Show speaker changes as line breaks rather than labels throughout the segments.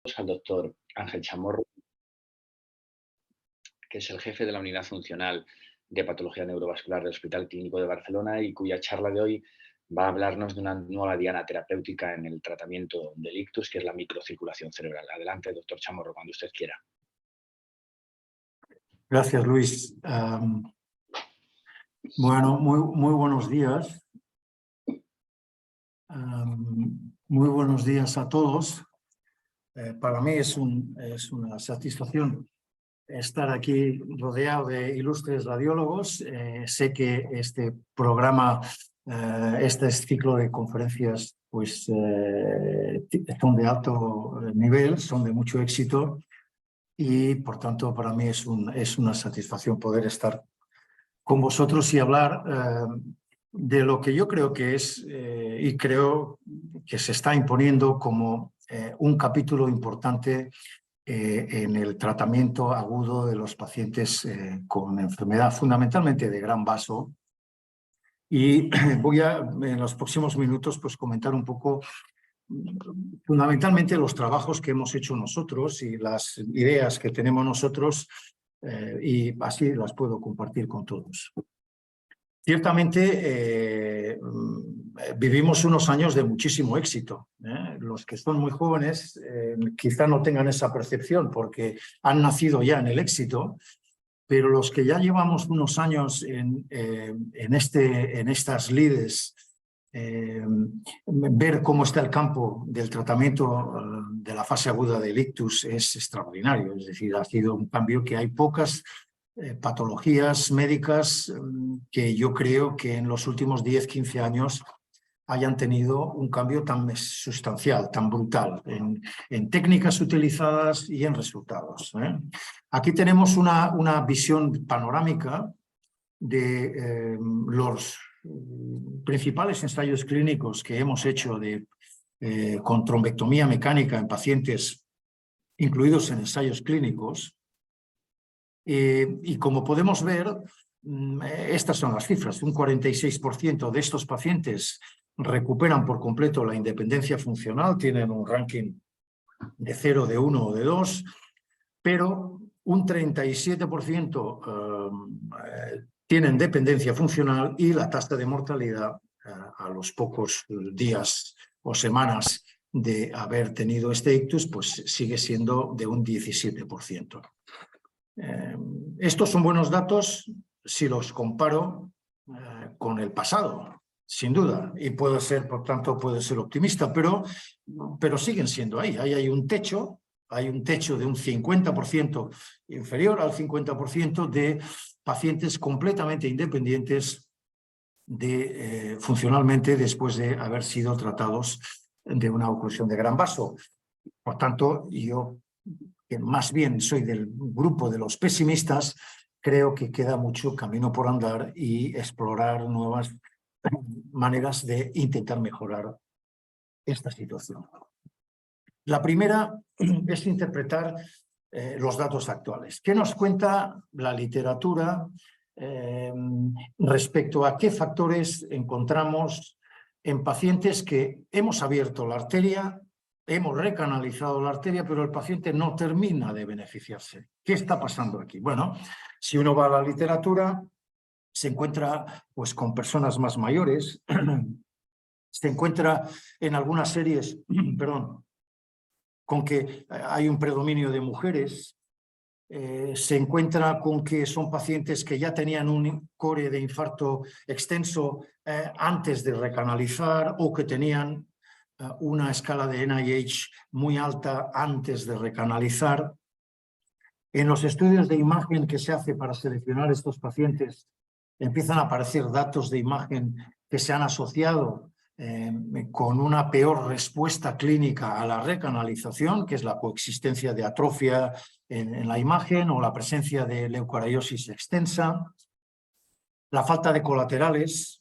Al doctor Ángel Chamorro, que es el jefe de la Unidad Funcional de Patología Neurovascular del Hospital Clínico de Barcelona y cuya charla de hoy va a hablarnos de una nueva diana terapéutica en el tratamiento del ictus, que es la microcirculación cerebral. Adelante, doctor Chamorro, cuando usted quiera.
Gracias, Luis. Bueno, muy buenos días. Muy buenos días a todos. Para mí es una satisfacción estar aquí rodeado de ilustres radiólogos. Sé que este programa, este ciclo de conferencias, pues son de alto nivel, son de mucho éxito y, por tanto, para mí es una satisfacción poder estar con vosotros y hablar de lo que yo creo que es y creo que se está imponiendo como un capítulo importante en el tratamiento agudo de los pacientes con enfermedad fundamentalmente de gran vaso. Y voy a, en los próximos minutos, pues comentar un poco fundamentalmente los trabajos que hemos hecho nosotros y las ideas que tenemos nosotros, y así las puedo compartir con todos. Ciertamente vivimos unos años de muchísimo éxito. Los que son muy jóvenes quizá no tengan esa percepción porque han nacido ya en el éxito, pero los que ya llevamos unos años en estas lides, ver cómo está el campo del tratamiento de la fase aguda del ictus es extraordinario. Es decir, ha sido un cambio que hay pocas patologías médicas que yo creo que en los últimos 10-15 años hayan tenido un cambio tan sustancial, tan brutal en técnicas utilizadas y en resultados. Aquí tenemos una visión panorámica de los principales ensayos clínicos que hemos hecho con trombectomía mecánica en pacientes incluidos en ensayos clínicos. Y como podemos ver, estas son las cifras. Un 46% de estos pacientes recuperan por completo la independencia funcional, tienen un ranking de 0, de 1 o de 2, pero un 37% tienen dependencia funcional y la tasa de mortalidad a los pocos días o semanas de haber tenido este ictus, pues sigue siendo de un 17%. Estos son buenos datos si los comparo con el pasado, sin duda, y puedo ser, por tanto, puedo ser optimista, pero siguen siendo ahí. Ahí hay un techo de un 50% inferior al 50% de pacientes completamente independientes funcionalmente después de haber sido tratados de una oclusión de gran vaso. Por tanto, yo, que más bien soy del grupo de los pesimistas, creo que queda mucho camino por andar y explorar nuevas maneras de intentar mejorar esta situación. La primera es interpretar los datos actuales. ¿Qué nos cuenta la literatura respecto a qué factores encontramos en pacientes que hemos abierto la arteria, hemos recanalizado la arteria, pero el paciente no termina de beneficiarse? ¿Qué está pasando aquí? Bueno, si uno va a la literatura, se encuentra pues con personas más mayores, se encuentra en algunas series, perdón, con que hay un predominio de mujeres, se encuentra con que son pacientes que ya tenían un core de infarto extenso antes de recanalizar o que tenían una escala de NIH muy alta antes de recanalizar. En los estudios de imagen que se hace para seleccionar estos pacientes empiezan a aparecer datos de imagen que se han asociado con una peor respuesta clínica a la recanalización, que es la coexistencia de atrofia en la imagen o la presencia de leucoariosis extensa, la falta de colaterales,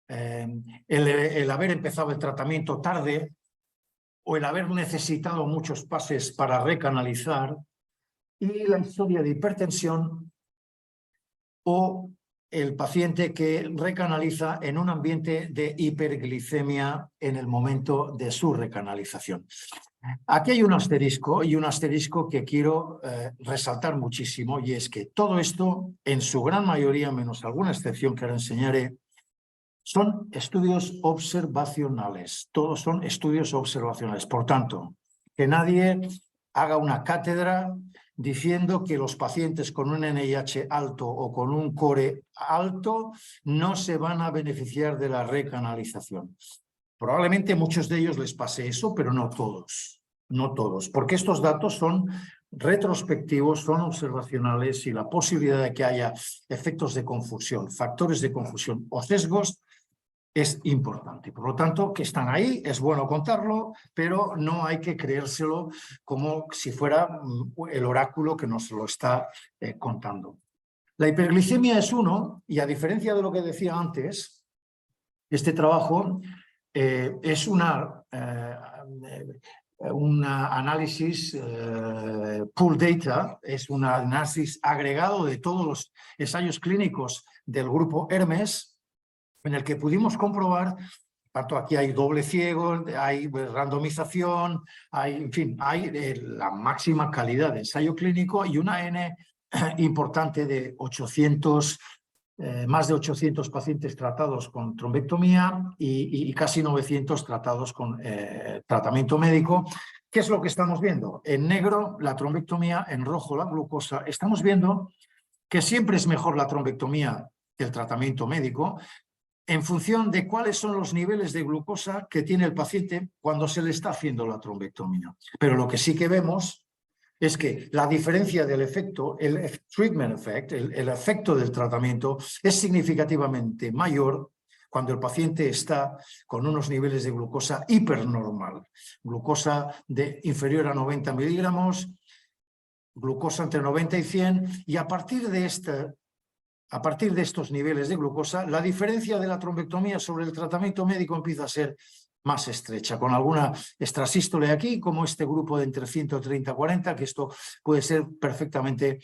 el haber empezado el tratamiento tarde o el haber necesitado muchos pases para recanalizar, y la historia de hipertensión o el paciente que recanaliza en un ambiente de hiperglicemia en el momento de su recanalización. Aquí hay un asterisco que quiero resaltar muchísimo, y es que todo esto, en su gran mayoría, menos alguna excepción que ahora enseñaré, son estudios observacionales. Todos son estudios observacionales. Por tanto, que nadie haga una cátedra diciendo que los pacientes con un NIH alto o con un core alto no se van a beneficiar de la recanalización. Probablemente a muchos de ellos les pase eso, pero no todos. No todos, porque estos datos son retrospectivos, son observacionales, y la posibilidad de que haya efectos de confusión, factores de confusión o sesgos es importante. Por lo tanto, que están ahí, es bueno contarlo, pero no hay que creérselo como si fuera el oráculo que nos lo está contando. La hiperglicemia es uno, y a diferencia de lo que decía antes, este trabajo es un análisis pool data, es un análisis agregado de todos los ensayos clínicos del grupo Hermes, en el que pudimos comprobar, tanto aquí hay doble ciego, hay randomización, en fin, hay la máxima calidad de ensayo clínico y una N importante de 800, más de 800 pacientes tratados con trombectomía y casi 900 tratados con tratamiento médico. ¿Qué es lo que estamos viendo? En negro la trombectomía, en rojo la glucosa. Estamos viendo que siempre es mejor la trombectomía que el tratamiento médico, en función de cuáles son los niveles de glucosa que tiene el paciente cuando se le está haciendo la trombectomía. Pero lo que sí que vemos es que la diferencia del efecto, el treatment effect, el efecto del tratamiento, es significativamente mayor cuando el paciente está con unos niveles de glucosa hipernormal. Glucosa inferior a 90 miligramos, glucosa entre 90 y 100, y a partir de estos niveles de glucosa, la diferencia de la trombectomía sobre el tratamiento médico empieza a ser más estrecha, con alguna extrasístole aquí, como este grupo de entre 130 y 40, que esto puede ser perfectamente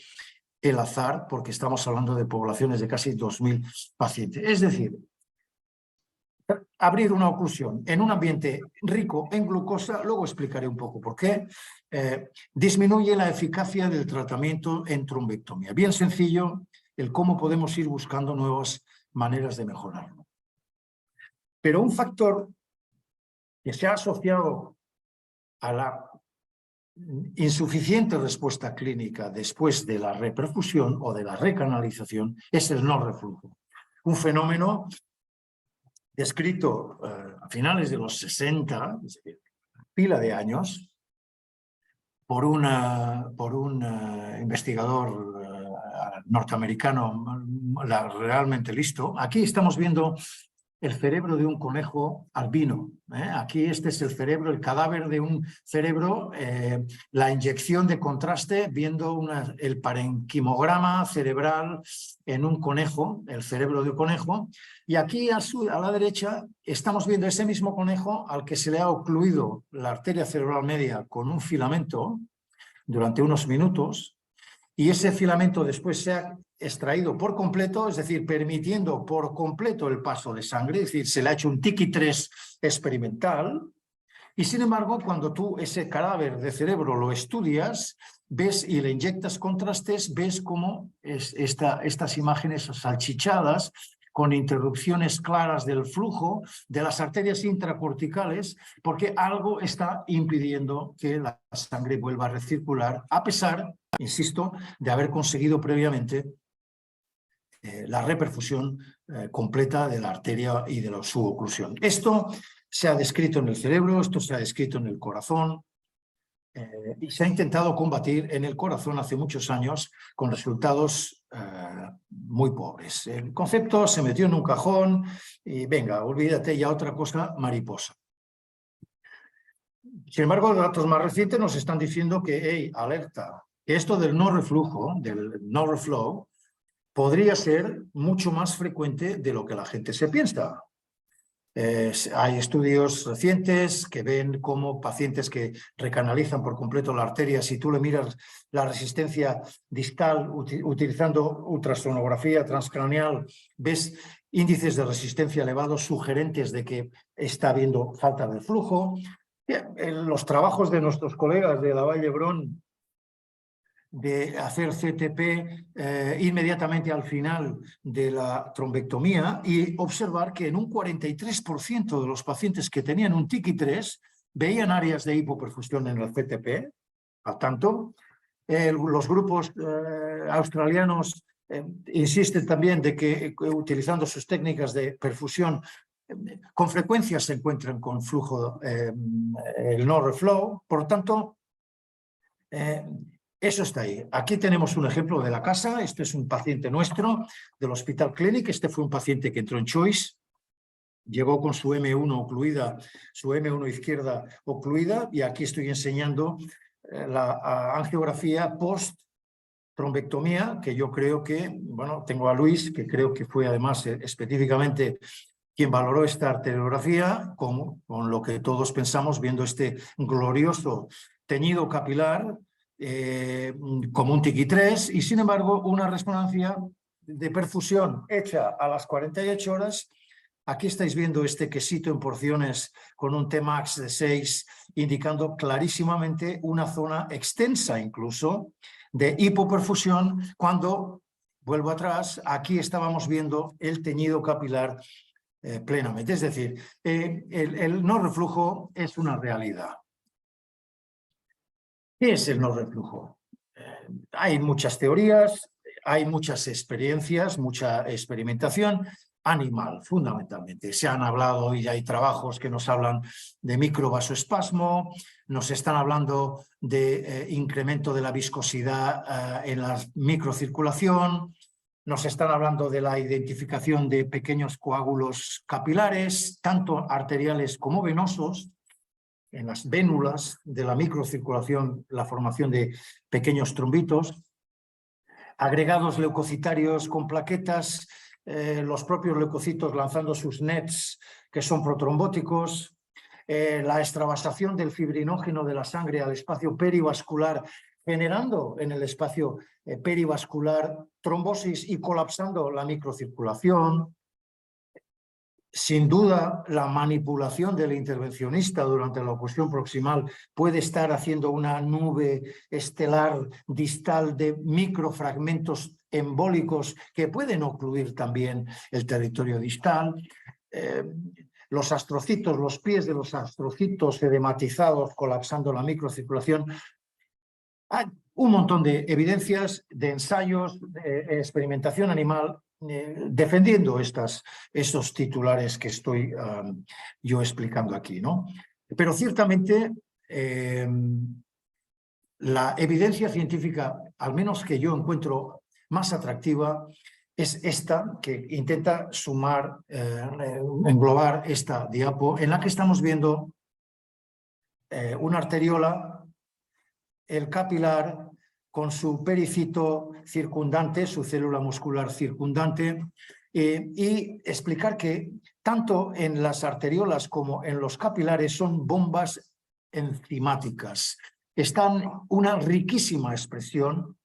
el azar, porque estamos hablando de poblaciones de casi 2.000 pacientes. Es decir, abrir una oclusión en un ambiente rico en glucosa, luego explicaré un poco por qué, disminuye la eficacia del tratamiento en trombectomía. Bien sencillo el cómo podemos ir buscando nuevas maneras de mejorarlo. Pero un factor que se ha asociado a la insuficiente respuesta clínica después de la reperfusión o de la recanalización es el no reflujo. Un fenómeno descrito a finales de los 60, es decir, pila de años, por un investigador norteamericano realmente listo. Aquí estamos viendo el cerebro de un conejo albino. Aquí este es el cerebro, el cadáver de un cerebro, la inyección de contraste, viendo el parenquimograma cerebral en un conejo, el cerebro de un conejo. Y aquí a la derecha estamos viendo ese mismo conejo al que se le ha ocluido la arteria cerebral media con un filamento durante unos minutos, y ese filamento después se ha extraído por completo, es decir, permitiendo por completo el paso de sangre, es decir, se le ha hecho un TICI-3 experimental, y sin embargo, cuando tú ese cadáver de cerebro lo estudias, ves y le inyectas contrastes, ves cómo estas imágenes salchichadas, con interrupciones claras del flujo de las arterias intracorticales, porque algo está impidiendo que la sangre vuelva a recircular, a pesar, insisto, de haber conseguido previamente la reperfusión completa de la arteria y de su oclusión. Esto se ha descrito en el cerebro, esto se ha descrito en el corazón, y se ha intentado combatir en el corazón hace muchos años con resultados muy pobres. El concepto se metió en un cajón y venga, olvídate, ya otra cosa mariposa. Sin embargo, los datos más recientes nos están diciendo que, hey, alerta, que esto del no reflujo, del no reflow, podría ser mucho más frecuente de lo que la gente se piensa. Hay estudios recientes que ven cómo pacientes que recanalizan por completo la arteria, si tú le miras la resistencia distal utilizando ultrasonografía transcraneal, ves índices de resistencia elevados sugerentes de que está habiendo falta de flujo. Los trabajos de nuestros colegas de la Vall d'Hebron de hacer CTP inmediatamente al final de la trombectomía y observar que en un 43% de los pacientes que tenían un TICI-3 veían áreas de hipoperfusión en el CTP. Al tanto, los grupos australianos insisten también de que utilizando sus técnicas de perfusión con frecuencia se encuentran con flujo, el no reflow. Por lo tanto, eso está ahí. Aquí tenemos un ejemplo de la casa. Este es un paciente nuestro del Hospital Clínic. Este fue un paciente que entró en Choice. Llegó con su M1 ocluida, su M1 izquierda ocluida, y aquí estoy enseñando la angiografía post-trombectomía, que yo creo que, bueno, tengo a Luis, que creo que fue además específicamente quien valoró esta arteriografía, con lo que todos pensamos viendo este glorioso teñido capilar, como un TICI-3, y sin embargo una resonancia de perfusión hecha a las 48 horas. Aquí estáis viendo este quesito en porciones con un Tmax de 6, indicando clarísimamente una zona extensa incluso de hipoperfusión, cuando, vuelvo atrás, aquí estábamos viendo el teñido capilar plenamente. Es decir, el no reflujo es una realidad. ¿Qué es el no reflujo? Hay muchas teorías, hay muchas experiencias, mucha experimentación animal, fundamentalmente. Se han hablado y hay trabajos que nos hablan de microvasoespasmo, nos están hablando de incremento de la viscosidad en la microcirculación, nos están hablando de la identificación de pequeños coágulos capilares, tanto arteriales como venosos, en las vénulas de la microcirculación, la formación de pequeños trombitos, agregados leucocitarios con plaquetas, los propios leucocitos lanzando sus nets que son protrombóticos, la extravasación del fibrinógeno de la sangre al espacio perivascular, generando en el espacio perivascular trombosis y colapsando la microcirculación. Sin duda, la manipulación del intervencionista durante la oclusión proximal puede estar haciendo una nube estelar distal de microfragmentos embólicos que pueden ocluir también el territorio distal. Los astrocitos, los pies de los astrocitos edematizados colapsando la microcirculación. Hay un montón de evidencias, de ensayos, de experimentación animal, defendiendo estos titulares que estoy yo explicando aquí, ¿no? Pero ciertamente la evidencia científica, al menos que yo encuentro más atractiva, es esta, que intenta sumar, englobar esta diapo, en la que estamos viendo una arteriola, el capilar, con su pericito circundante, su célula muscular circundante, y explicar que tanto en las arteriolas como en los capilares son bombas enzimáticas. Están una riquísima expresión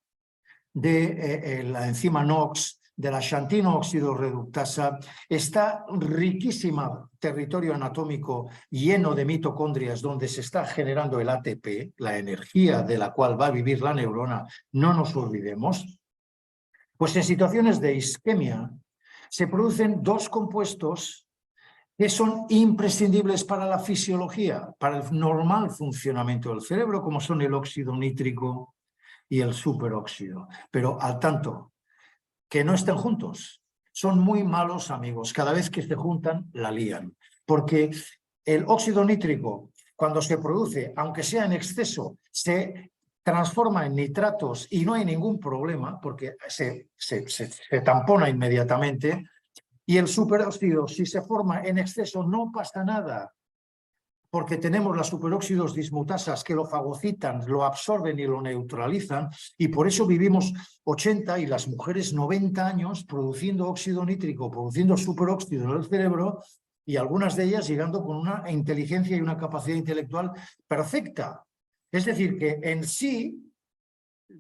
de la enzima NOX, de la xantino-óxido reductasa, está riquísima territorio anatómico lleno de mitocondrias donde se está generando el ATP, la energía de la cual va a vivir la neurona, no nos olvidemos. Pues en situaciones de isquemia se producen dos compuestos que son imprescindibles para la fisiología, para el normal funcionamiento del cerebro, como son el óxido nítrico y el superóxido. Pero al tanto, que no estén juntos. Son muy malos amigos. Cada vez que se juntan, la lían. Porque el óxido nítrico, cuando se produce, aunque sea en exceso, se transforma en nitratos y no hay ningún problema porque se tampona inmediatamente. Y el superóxido, si se forma en exceso, no pasa nada, porque tenemos las superóxidos dismutasas que lo fagocitan, lo absorben y lo neutralizan, y por eso vivimos 80 y las mujeres 90 años produciendo óxido nítrico, produciendo superóxido en el cerebro, y algunas de ellas llegando con una inteligencia y una capacidad intelectual perfecta. Es decir, que en sí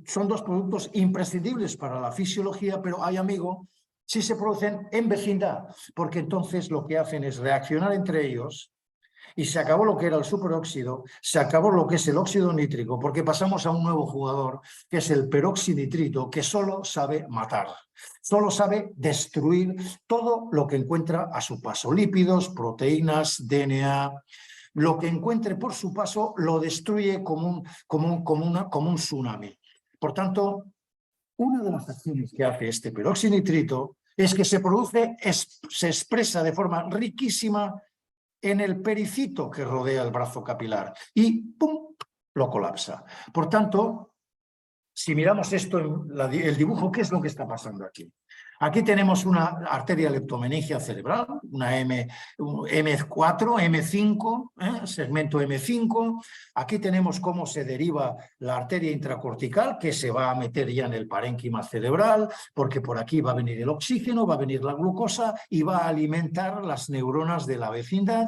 son dos productos imprescindibles para la fisiología, pero hay, amigo, si se producen en vecindad, porque entonces lo que hacen es reaccionar entre ellos, Y se acabó lo que era el superóxido, se acabó lo que es el óxido nítrico, porque pasamos a un nuevo jugador, que es el peroxinitrito, que solo sabe matar, solo sabe destruir todo lo que encuentra a su paso. Lípidos, proteínas, DNA, lo que encuentre por su paso lo destruye como un tsunami. Por tanto, una de las acciones que hace este peroxinitrito es que se expresa de forma riquísima en el pericito que rodea el brazo capilar y ¡pum!, lo colapsa. Por tanto, si miramos esto en el dibujo, ¿qué es lo que está pasando aquí? Aquí tenemos una arteria leptomeningia cerebral, una M4, M5, segmento M5. Aquí tenemos cómo se deriva la arteria intracortical, que se va a meter ya en el parénquima cerebral, porque por aquí va a venir el oxígeno, va a venir la glucosa y va a alimentar las neuronas de la vecindad.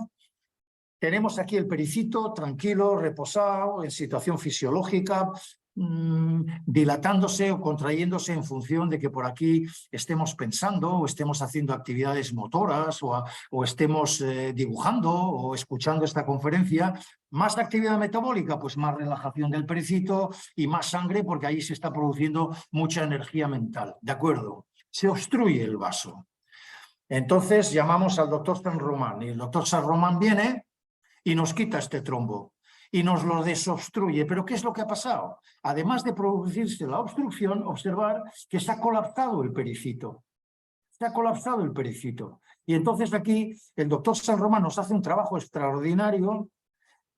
Tenemos aquí el pericito tranquilo, reposado, en situación fisiológica, dilatándose o contrayéndose en función de que por aquí estemos pensando o estemos haciendo actividades motoras o estemos dibujando o escuchando esta conferencia. Más actividad metabólica, pues más relajación del pericito y más sangre, porque ahí se está produciendo mucha energía mental. ¿De acuerdo? Se obstruye el vaso. Entonces llamamos al doctor San Román y el doctor San Román viene y nos quita este trombo y nos lo desobstruye. ¿Pero qué es lo que ha pasado? Además de producirse la obstrucción, observar que se ha colapsado el pericito. Se ha colapsado el pericito. Y entonces aquí el doctor San Román nos hace un trabajo extraordinario,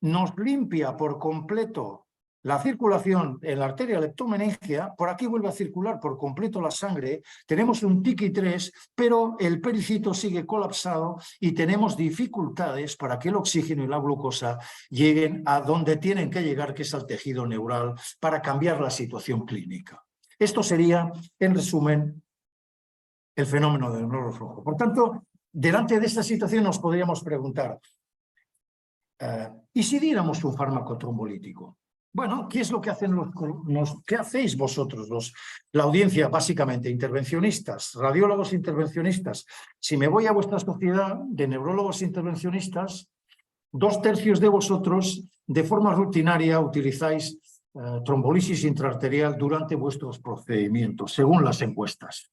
nos limpia por completo la circulación en la arteria leptomeningia, por aquí vuelve a circular por completo la sangre, tenemos un TICI3, pero el pericito sigue colapsado y tenemos dificultades para que el oxígeno y la glucosa lleguen a donde tienen que llegar, que es al tejido neural, para cambiar la situación clínica. Esto sería, en resumen, el fenómeno del nodo rojo. Por tanto, delante de esta situación nos podríamos preguntar, ¿y si diéramos un fármaco trombolítico? Bueno, ¿qué es lo que hacen qué hacéis vosotros, la audiencia, básicamente, intervencionistas, radiólogos intervencionistas? Si me voy a vuestra sociedad de neurólogos intervencionistas, 2/3 de vosotros, de forma rutinaria, utilizáis trombolisis intraarterial durante vuestros procedimientos, según las encuestas.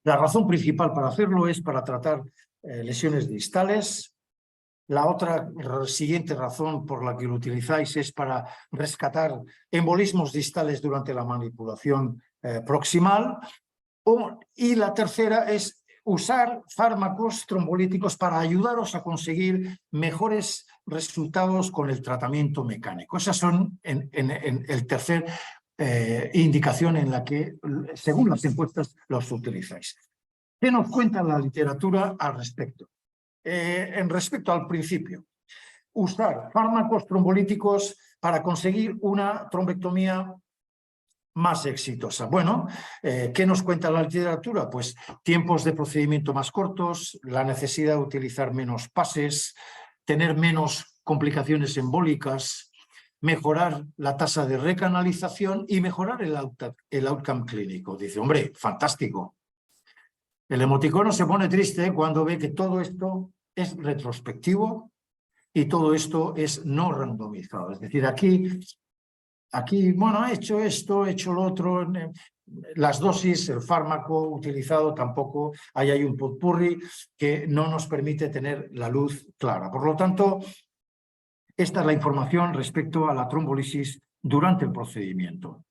La razón principal para hacerlo es para tratar lesiones distales. La otra siguiente razón por la que lo utilizáis es para rescatar embolismos distales durante la manipulación proximal. Y la tercera es usar fármacos trombolíticos para ayudaros a conseguir mejores resultados con el tratamiento mecánico. Esas son en el tercer indicación en la que, según las encuestas, los utilizáis. ¿Qué nos cuenta la literatura al respecto? En respecto al principio, usar fármacos trombolíticos para conseguir una trombectomía más exitosa. Bueno, ¿qué nos cuenta la literatura? Pues tiempos de procedimiento más cortos, la necesidad de utilizar menos pases, tener menos complicaciones embólicas, mejorar la tasa de recanalización y mejorar el outcome clínico. Dice, hombre, fantástico. El emoticono se pone triste cuando ve que todo esto es retrospectivo y todo esto es no randomizado. Es decir, aquí, bueno, he hecho esto, he hecho lo otro, las dosis, el fármaco utilizado tampoco, ahí hay un potpurri que no nos permite tener la luz clara. Por lo tanto, esta es la información respecto a la trombolisis durante el procedimiento.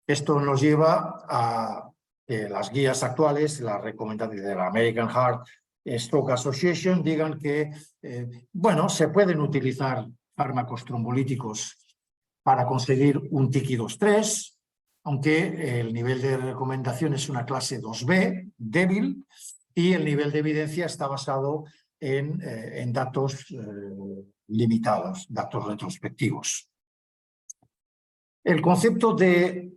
Esto nos lleva a las guías actuales, las recomendaciones de la American Heart Stroke Association, digan que, bueno, se pueden utilizar fármacos trombolíticos para conseguir un TICI-2-3, aunque el nivel de recomendación es una clase 2B, débil, y el nivel de evidencia está basado en datos limitados, datos retrospectivos. El concepto de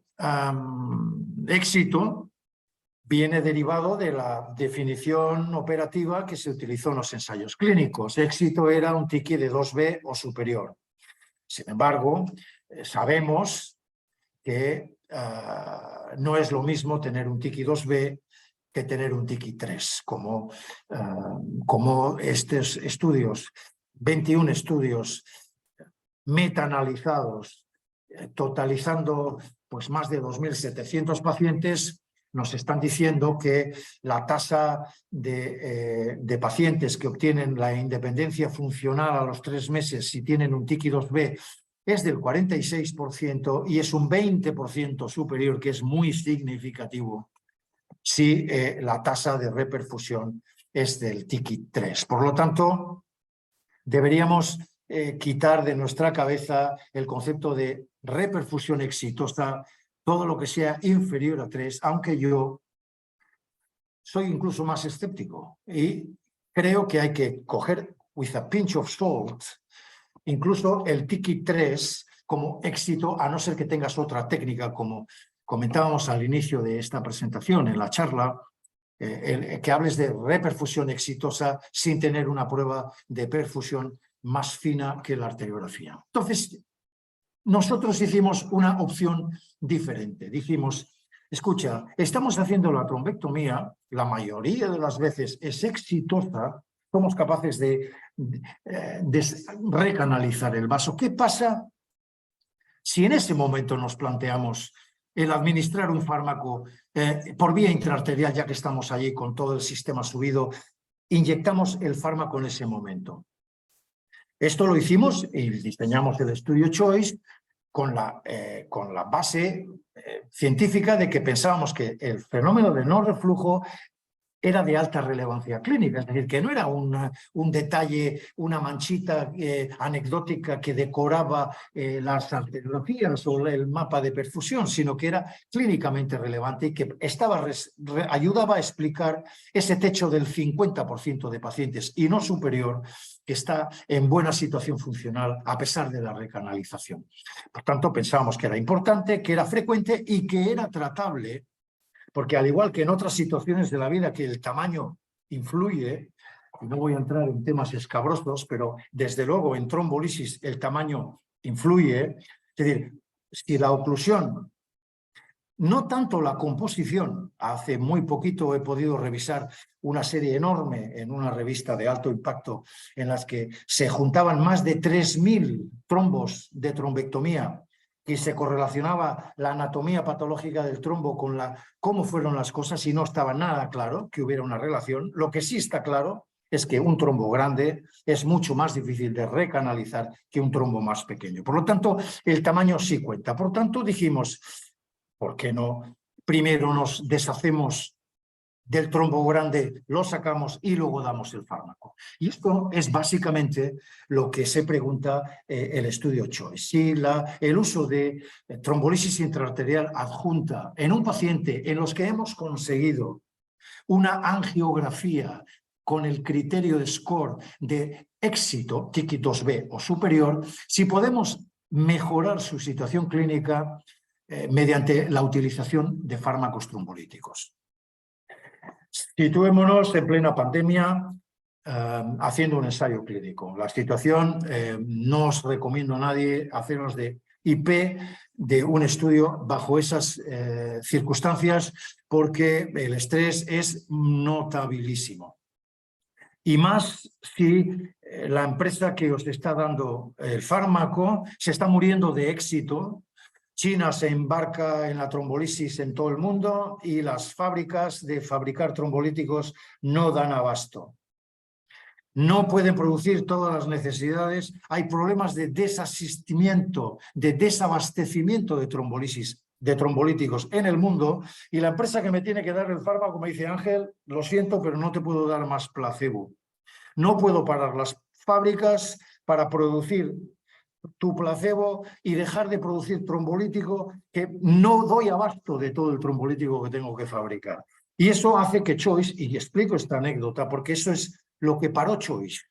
éxito viene derivado de la definición operativa que se utilizó en los ensayos clínicos. Éxito era un TICI de 2B o superior. Sin embargo, sabemos que no es lo mismo tener un TICI 2B que tener un TICI 3, como estos estudios 21 estudios metaanalizados, totalizando pues, más de 2.700 pacientes, nos están diciendo que la tasa de pacientes que obtienen la independencia funcional a los 3 meses si tienen un TICI-2B es del 46% y es un 20% superior, que es muy significativo, si la tasa de reperfusión es del TICI-3. Por lo tanto, deberíamos quitar de nuestra cabeza el concepto de reperfusión exitosa, todo lo que sea inferior a 3, aunque yo soy incluso más escéptico y creo que hay que coger with a pinch of salt incluso el TICI-3 como éxito, a no ser que tengas otra técnica, como comentábamos al inicio de esta presentación, en la charla, que hables de reperfusión exitosa sin tener una prueba de perfusión más fina que la arteriografía. Entonces, nosotros hicimos una opción diferente. Dijimos, escucha, estamos haciendo la trombectomía, la mayoría de las veces es exitosa, somos capaces de recanalizar el vaso. ¿Qué pasa si en ese momento nos planteamos el administrar un fármaco por vía intraarterial, ya que estamos allí con todo el sistema subido, inyectamos el fármaco en ese momento? Esto lo hicimos y diseñamos el estudio CHOICE con la base científica de que pensábamos que el fenómeno de no reflujo era de alta relevancia clínica, es decir, que no era un detalle, una manchita anecdótica que decoraba las arteriografías o el mapa de perfusión, sino que era clínicamente relevante y que ayudaba a explicar ese techo del 50% de pacientes y no superior que está en buena situación funcional a pesar de la recanalización. Por tanto, pensábamos que era importante, que era frecuente y que era tratable, porque al igual que en otras situaciones de la vida que el tamaño influye, y no voy a entrar en temas escabrosos, pero desde luego en trombolisis el tamaño influye, es decir, si la oclusión, no tanto la composición, hace muy poquito he podido revisar una serie enorme en una revista de alto impacto en las que se juntaban más de 3.000 trombos de trombectomía y se correlacionaba la anatomía patológica del trombo con cómo fueron las cosas y no estaba nada claro que hubiera una relación. Lo que sí está claro es que un trombo grande es mucho más difícil de recanalizar que un trombo más pequeño. Por lo tanto, el tamaño sí cuenta. Por tanto, dijimos, ¿por qué no? Primero nos deshacemos del trombo grande, lo sacamos y luego damos el fármaco. Y esto es básicamente lo que se pregunta el estudio CHOICE. Si el uso de trombolisis intraarterial adjunta en un paciente en los que hemos conseguido una angiografía con el criterio de score de éxito, TICI-2B o superior, si podemos mejorar su situación clínica mediante la utilización de fármacos trombolíticos. Situémonos en plena pandemia haciendo un ensayo clínico. La situación, no os recomiendo a nadie haceros de IP de un estudio bajo esas circunstancias porque el estrés es notabilísimo. Y más si la empresa que os está dando el fármaco se está muriendo de éxito. China se embarca en la trombolisis en todo el mundo y las fábricas de fabricar trombolíticos no dan abasto. No pueden producir todas las necesidades. Hay problemas de desasistimiento, de desabastecimiento de trombolíticos en el mundo y la empresa que me tiene que dar el fármaco me dice, Ángel, lo siento, pero no te puedo dar más placebo. No puedo parar las fábricas para producir tu placebo y dejar de producir trombolítico, que no doy abasto de todo el trombolítico que tengo que fabricar. Y eso hace que CHOICE, y explico esta anécdota porque eso es lo que paró CHOICE,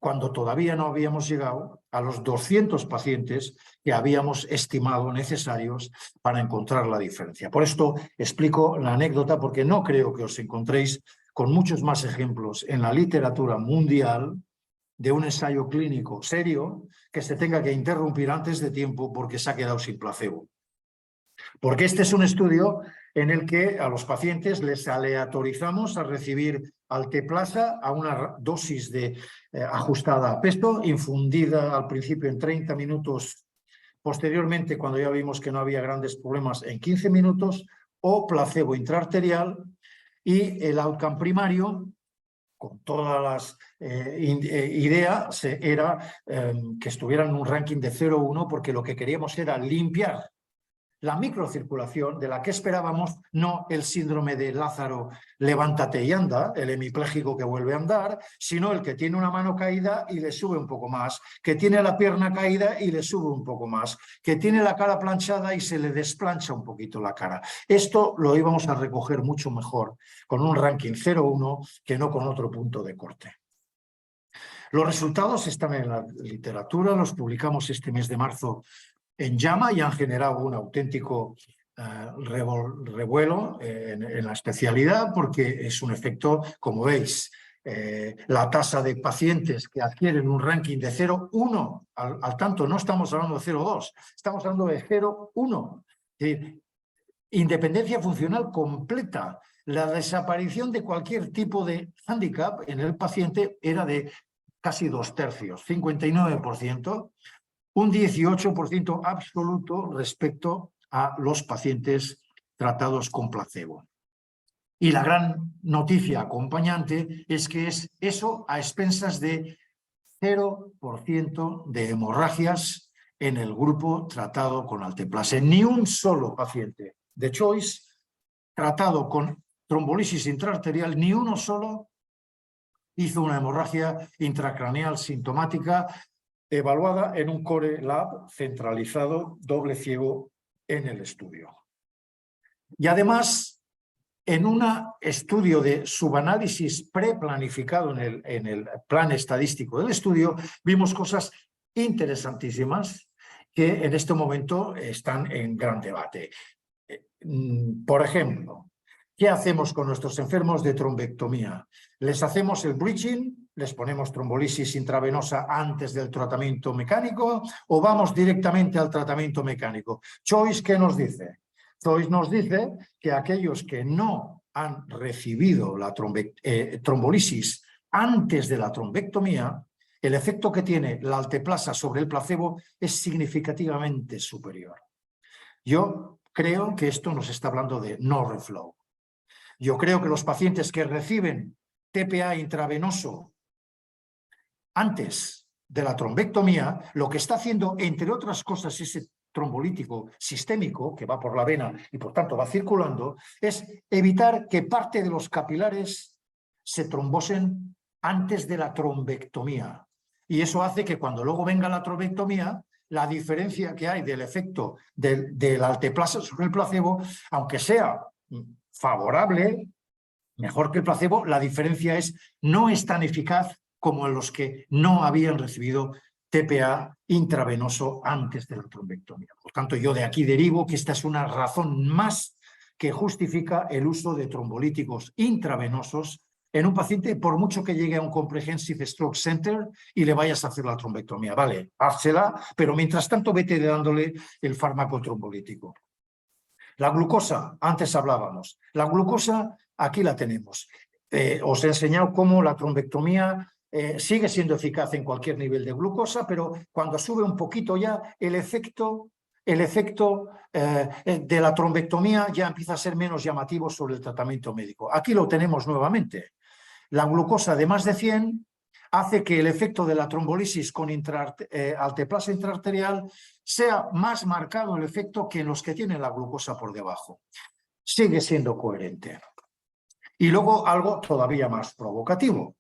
cuando todavía no habíamos llegado a los 200 pacientes que habíamos estimado necesarios para encontrar la diferencia. Por esto explico la anécdota porque no creo que os encontréis con muchos más ejemplos en la literatura mundial de un ensayo clínico serio que se tenga que interrumpir antes de tiempo porque se ha quedado sin placebo. Porque este es un estudio en el que a los pacientes les aleatorizamos a recibir Alteplasa a una dosis ajustada a peso, infundida al principio en 30 minutos, posteriormente, cuando ya vimos que no había grandes problemas, en 15 minutos, o placebo intraarterial, y el outcome primario, con todas las ideas, era que estuvieran en un ranking de 0-1, porque lo que queríamos era limpiar la microcirculación, de la que esperábamos, no el síndrome de Lázaro, levántate y anda, el hemipléjico que vuelve a andar, sino el que tiene una mano caída y le sube un poco más, que tiene la pierna caída y le sube un poco más, que tiene la cara planchada y se le desplancha un poquito la cara. Esto lo íbamos a recoger mucho mejor con un ranking 0-1 que no con otro punto de corte. Los resultados están en la literatura, los publicamos este mes de marzo en JAMA y han generado un auténtico revuelo en la especialidad, porque es un efecto, como veis, la tasa de pacientes que adquieren un ranking de 0-1, al tanto no estamos hablando de 0-2, estamos hablando de 0-1. Independencia funcional completa. La desaparición de cualquier tipo de hándicap en el paciente era de casi 2/3, 59%. Un 18% absoluto respecto a los pacientes tratados con placebo. Y la gran noticia acompañante es que es eso a expensas de 0% de hemorragias en el grupo tratado con Alteplase. Ni un solo paciente de Choice tratado con trombolisis intraarterial, ni uno solo hizo una hemorragia intracraneal sintomática evaluada en un Core Lab centralizado, doble ciego, en el estudio. Y además, en un estudio de subanálisis preplanificado en el plan estadístico del estudio, vimos cosas interesantísimas que en este momento están en gran debate. Por ejemplo, ¿qué hacemos con nuestros enfermos de trombectomía? ¿Les hacemos el bridging? ¿Les ponemos trombolisis intravenosa antes del tratamiento mecánico o vamos directamente al tratamiento mecánico? Choice, ¿qué nos dice? Choice nos dice que aquellos que no han recibido la trombolisis antes de la trombectomía, el efecto que tiene la alteplasa sobre el placebo es significativamente superior. Yo creo que esto nos está hablando de no reflow. Yo creo que los pacientes que reciben TPA intravenoso antes de la trombectomía, lo que está haciendo, entre otras cosas, ese trombolítico sistémico que va por la vena y por tanto va circulando, es evitar que parte de los capilares se trombosen antes de la trombectomía. Y eso hace que cuando luego venga la trombectomía, la diferencia que hay del efecto del alteplasa sobre el placebo, aunque sea favorable, mejor que el placebo, la diferencia no es tan eficaz como en los que no habían recibido TPA intravenoso antes de la trombectomía. Por tanto, yo de aquí derivo que esta es una razón más que justifica el uso de trombolíticos intravenosos en un paciente, por mucho que llegue a un Comprehensive Stroke Center y le vayas a hacer la trombectomía. Vale, házela, pero mientras tanto vete dándole el fármaco trombolítico. La glucosa, antes hablábamos. La glucosa, aquí la tenemos. Os he enseñado cómo la trombectomía sigue siendo eficaz en cualquier nivel de glucosa, pero cuando sube un poquito ya, el efecto de la trombectomía ya empieza a ser menos llamativo sobre el tratamiento médico. Aquí lo tenemos nuevamente. La glucosa de más de 100 hace que el efecto de la trombolisis con alteplasa intraarterial sea más marcado el efecto que en los que tienen la glucosa por debajo. Sigue siendo coherente. Y luego algo todavía más provocativo.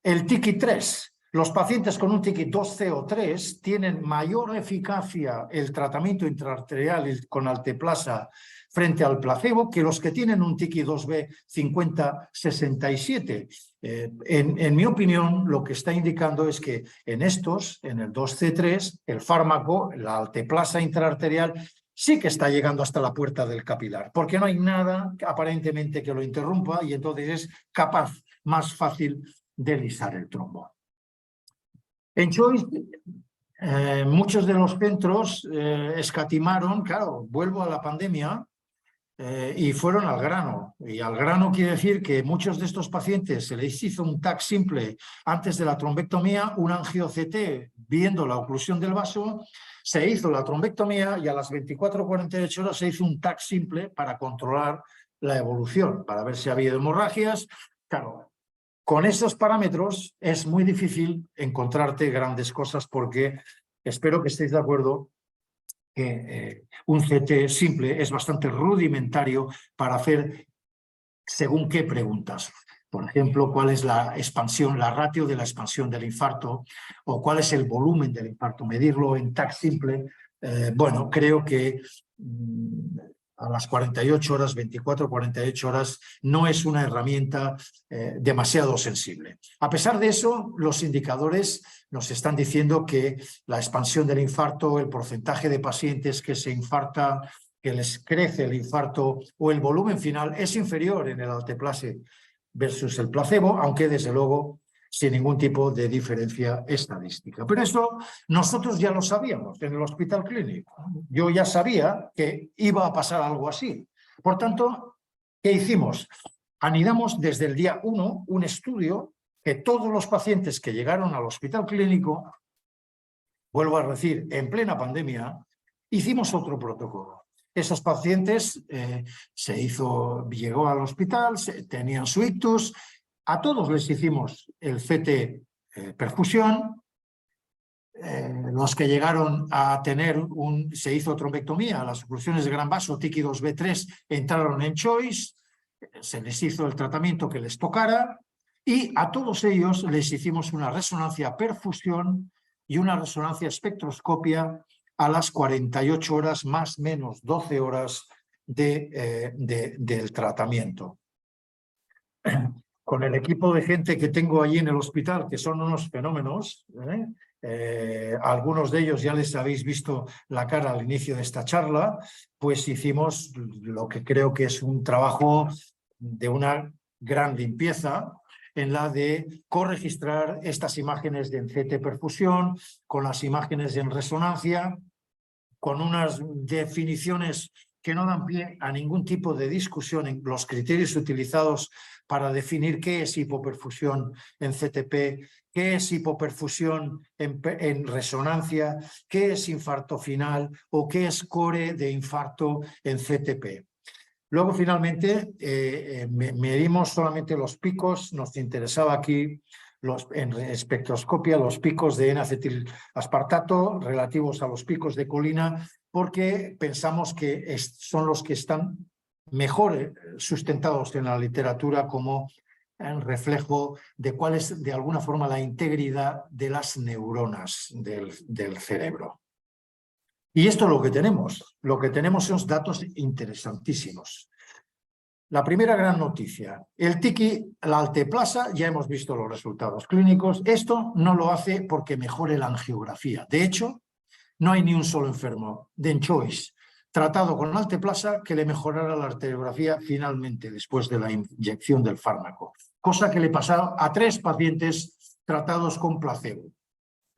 El TICI-3. Los pacientes con un TICI-2C o 3 tienen mayor eficacia el tratamiento intraarterial con alteplasa frente al placebo que los que tienen un TICI-2B 50-67. En mi opinión, lo que está indicando es que en estos, en el 2C3, el fármaco, la alteplasa intraarterial, sí que está llegando hasta la puerta del capilar, porque no hay nada aparentemente que lo interrumpa y entonces es capaz, más fácil, de lisar el trombo. En Choice, muchos de los centros escatimaron, claro, vuelvo a la pandemia, y fueron al grano. Y al grano quiere decir que muchos de estos pacientes se les hizo un TAC simple antes de la trombectomía, un angio-CT viendo la oclusión del vaso, se hizo la trombectomía y a las 24 o 48 horas se hizo un TAC simple para controlar la evolución, para ver si había hemorragias. Claro, con estos parámetros es muy difícil encontrarte grandes cosas porque espero que estéis de acuerdo que un CT simple es bastante rudimentario para hacer según qué preguntas. Por ejemplo, cuál es la expansión, la ratio de la expansión del infarto o cuál es el volumen del infarto. Medirlo en TAC simple, bueno, creo que a las 48 horas, 24 48 horas, no es una herramienta demasiado sensible. A pesar de eso, los indicadores nos están diciendo que la expansión del infarto, el porcentaje de pacientes que se infarta, que les crece el infarto o el volumen final es inferior en el alteplase versus el placebo, aunque desde luego sin ningún tipo de diferencia estadística. Pero esto nosotros ya lo sabíamos en el hospital clínico. Yo ya sabía que iba a pasar algo así. Por tanto, ¿qué hicimos? Anidamos desde el día 1 un estudio que todos los pacientes que llegaron al hospital clínico, vuelvo a decir, en plena pandemia, hicimos otro protocolo. Esos pacientes llegó al hospital, tenían su ictus, a todos les hicimos el CT perfusión, los que llegaron a tener se hizo trombectomía, las oclusiones de gran vaso, TICI 2B3, entraron en choice, se les hizo el tratamiento que les tocara y a todos ellos les hicimos una resonancia perfusión y una resonancia espectroscopia a las 48 horas más menos 12 horas del tratamiento. Con el equipo de gente que tengo allí en el hospital, que son unos fenómenos, algunos de ellos ya les habéis visto la cara al inicio de esta charla, pues hicimos lo que creo que es un trabajo de una gran limpieza en la de corregistrar estas imágenes de CT perfusión con las imágenes en resonancia, con unas definiciones que no dan pie a ningún tipo de discusión en los criterios utilizados para definir qué es hipoperfusión en CTP, qué es hipoperfusión en resonancia, qué es infarto final o qué es core de infarto en CTP. Luego, finalmente, medimos solamente los picos. Nos interesaba aquí en espectroscopia los picos de N-acetilaspartato relativos a los picos de colina, porque pensamos que son los que están mejor sustentados en la literatura como un reflejo de cuál es, de alguna forma, la integridad de las neuronas del cerebro. Y esto es lo que tenemos. Lo que tenemos son datos interesantísimos. La primera gran noticia, el TICI, la alteplasa, ya hemos visto los resultados clínicos. Esto no lo hace porque mejore la angiografía. De hecho, no hay ni un solo enfermo de ENCHOICE tratado con alteplasa que le mejorara la arteriografía finalmente después de la inyección del fármaco, cosa que le pasaba a 3 pacientes tratados con placebo.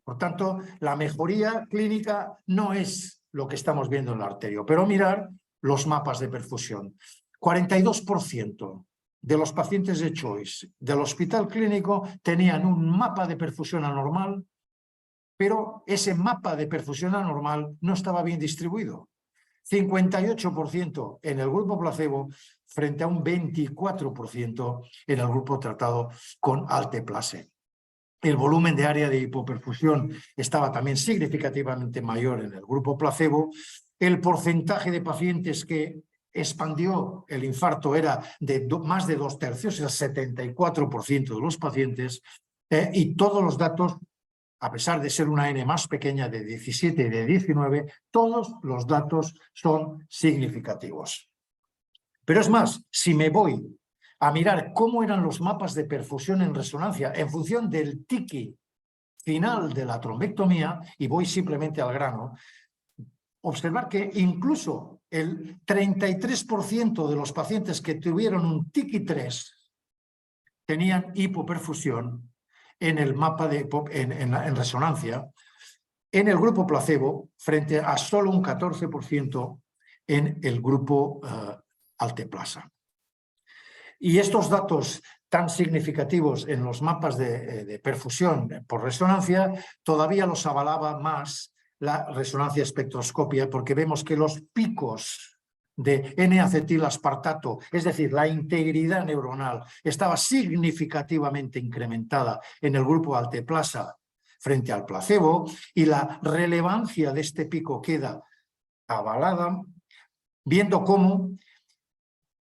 Por tanto, la mejoría clínica no es lo que estamos viendo en la arteria, pero mirar los mapas de perfusión. 42% de los pacientes de Choice del hospital clínico tenían un mapa de perfusión anormal, pero ese mapa de perfusión anormal no estaba bien distribuido. 58% en el grupo placebo frente a un 24% en el grupo tratado con alteplase. El volumen de área de hipoperfusión estaba también significativamente mayor en el grupo placebo. El porcentaje de pacientes que expandió el infarto era de más de 2/3, el 74% de los pacientes, y todos los datos, a pesar de ser una N más pequeña de 17 y de 19, todos los datos son significativos. Pero es más, si me voy a mirar cómo eran los mapas de perfusión en resonancia en función del TICI final de la trombectomía, y voy simplemente al grano, observar que incluso el 33% de los pacientes que tuvieron un TICI 3 tenían hipoperfusión en el mapa en resonancia, en el grupo placebo, frente a solo un 14% en el grupo alteplasa. Y estos datos tan significativos en los mapas de perfusión por resonancia todavía los avalaba más la resonancia espectroscópica, porque vemos que los picos de N-acetilaspartato, es decir, la integridad neuronal, estaba significativamente incrementada en el grupo alteplasa frente al placebo, y la relevancia de este pico queda avalada, viendo cómo